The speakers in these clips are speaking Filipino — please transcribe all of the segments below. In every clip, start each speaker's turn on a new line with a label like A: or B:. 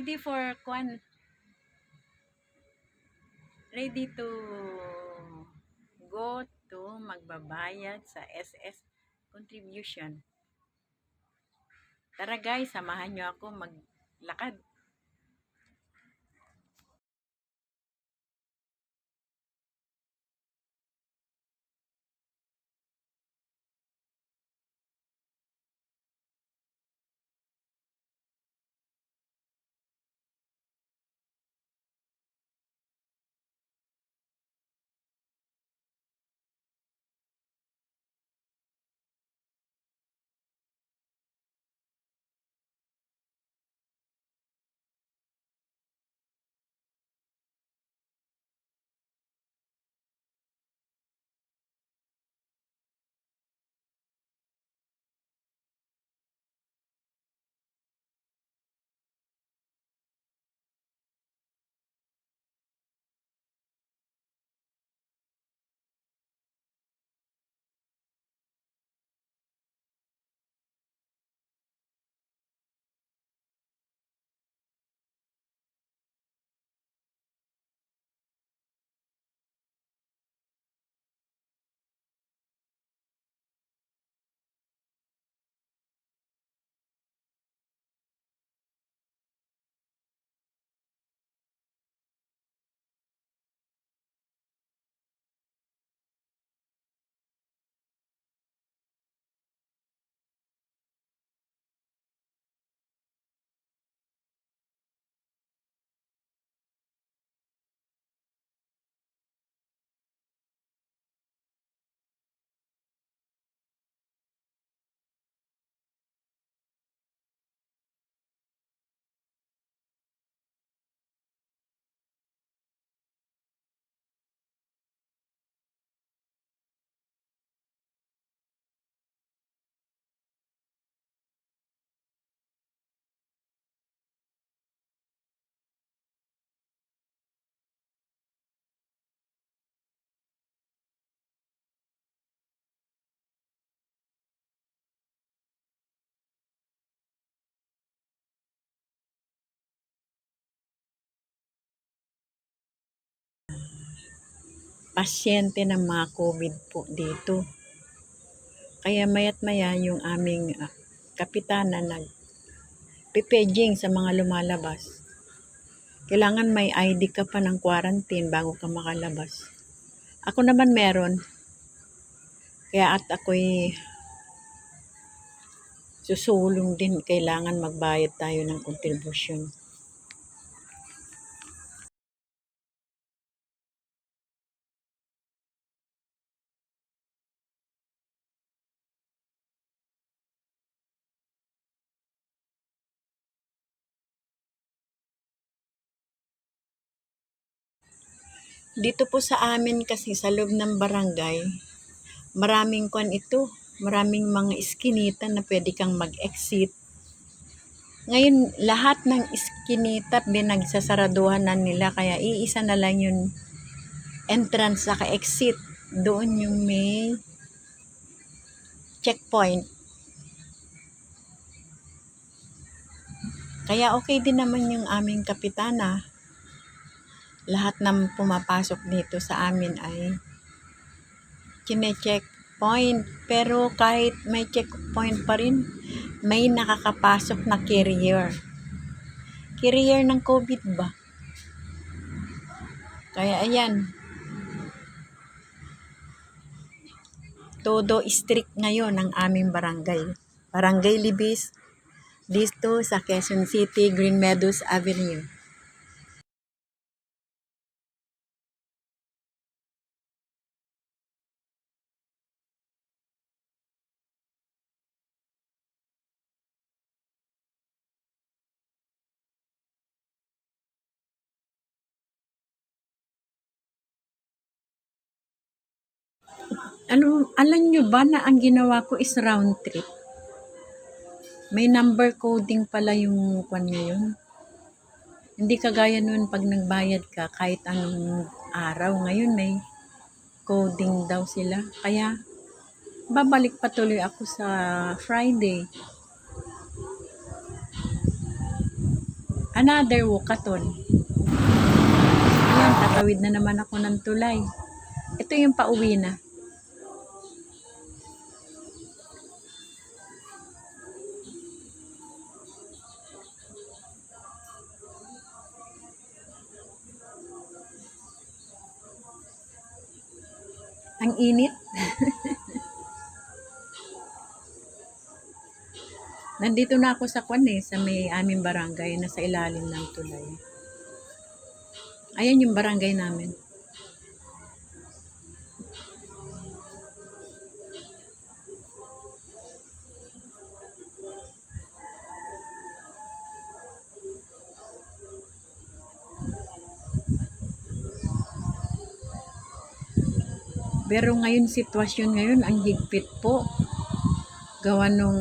A: ready for ready to go to magbabayad sa SS contribution. Tara guys, samahan nyo ako maglakad. Pasyente ng mga COVID po dito. Kaya mayat maya yung aming kapitana nagpipedging sa mga lumalabas. Kailangan may ID ka pa ng quarantine bago ka makalabas. Ako naman meron. Kaya at ako'y susulong din. Kailangan magbayad tayo ng kontribusyon. Dito po sa amin kasi sa loob ng barangay, maraming maraming mga iskinita na pwede kang mag-exit. Ngayon, lahat ng iskinita binagsasaraduhan na nila kaya iisa na lang yung entrance sa exit. Doon yung may checkpoint. Kaya okay din naman yung aming kapitana. Lahat ng pumapasok dito sa amin ay kine-checkpoint. Pero kahit may checkpoint pa rin, may nakakapasok na carrier. Carrier ng COVID ba? Kaya ayan, todo strict ngayon ang aming barangay. Barangay Libis, dito sa Quezon City, Green Meadows Avenue. Alam nyo ba na ang ginawa ko is round trip? May number coding pala yung kwan ngayon. Hindi kagaya nun pag nagbayad ka kahit anong araw. Ngayon may coding daw sila. Kaya babalik patuloy ako sa Friday. Another walkathon. Ayan, tatawid na naman ako ng tulay. Ito yung pauwi na. Ang init. Nandito na ako sa sa may aming barangay na sa ilalim ng tulay. Ayan yung barangay namin. Pero ngayon, sitwasyon ngayon, ang higpit po. Gawa nung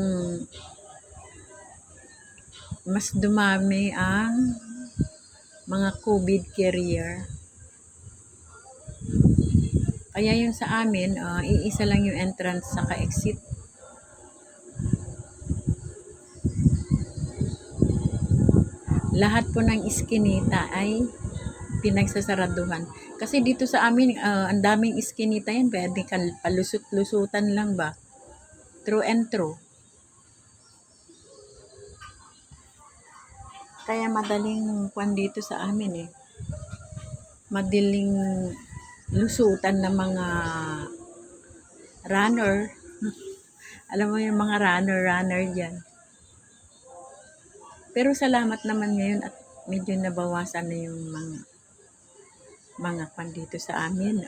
A: mas dumami ang mga COVID carrier. Kaya yung sa amin, iisa lang yung entrance sa ka-exit. Lahat po ng iskinita ay pinagsasaraduhan. Kasi dito sa amin, ang daming iskinita yan. Pwede ka palusot-lusutan lang ba? Through and through. Kaya madaling kwan dito sa amin eh. Madaling lusutan ng mga runner. Alam mo yung mga runner dyan. Pero salamat naman ngayon at medyo nabawasan na yung mga kwan dito sa amin.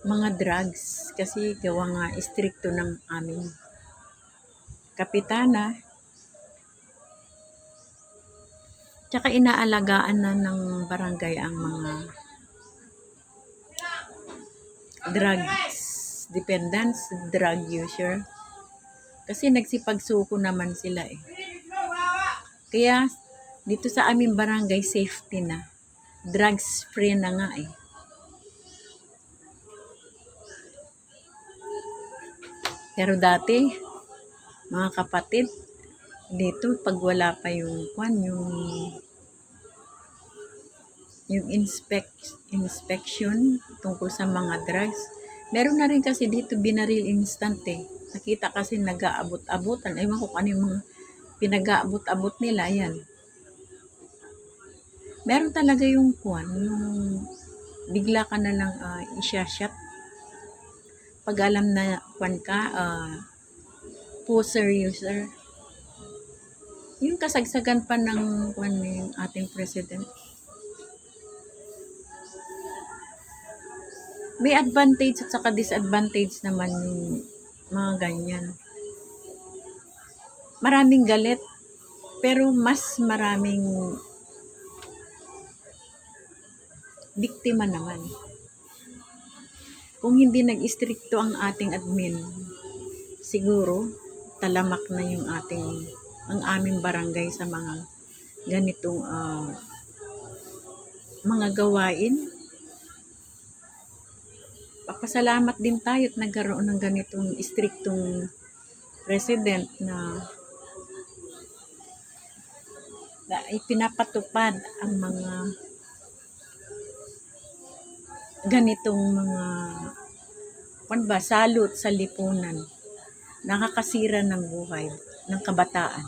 A: Mga drugs. Kasi gawa nga istrikto ng aming kapitana. Tsaka inaalagaan na ng barangay ang mga drugs dependents, drug user. Kasi nagsipagsuko naman sila eh. Kaya dito sa aming barangay safety na. Drugs free na nga eh. Pero dati, mga kapatid, dito pag wala pa yung inspection tungkol sa mga drugs. Meron na rin kasi dito binaril instant eh. Nakita kasi nag-aabot-abutan. Ewan ko ano yung mga pinag-aabot-abot nila yan. Meron talaga yung yung bigla ka na lang isya-shot. Pag alam na poser user. Yung kasagsagan pa ng yung ating president. May advantage at saka disadvantage naman yung mga ganyan. Maraming galit, pero mas maraming biktima naman. Kung hindi nag-istrikto ang ating admin, siguro talamak na yung ang aming barangay sa mga ganitong mga gawain. Papasalamat din tayo at nagkaroon ng ganitong istriktong president na ipinapatupad ang mga ganitong mga salot sa lipunan, nakakasira ng buhay ng kabataan.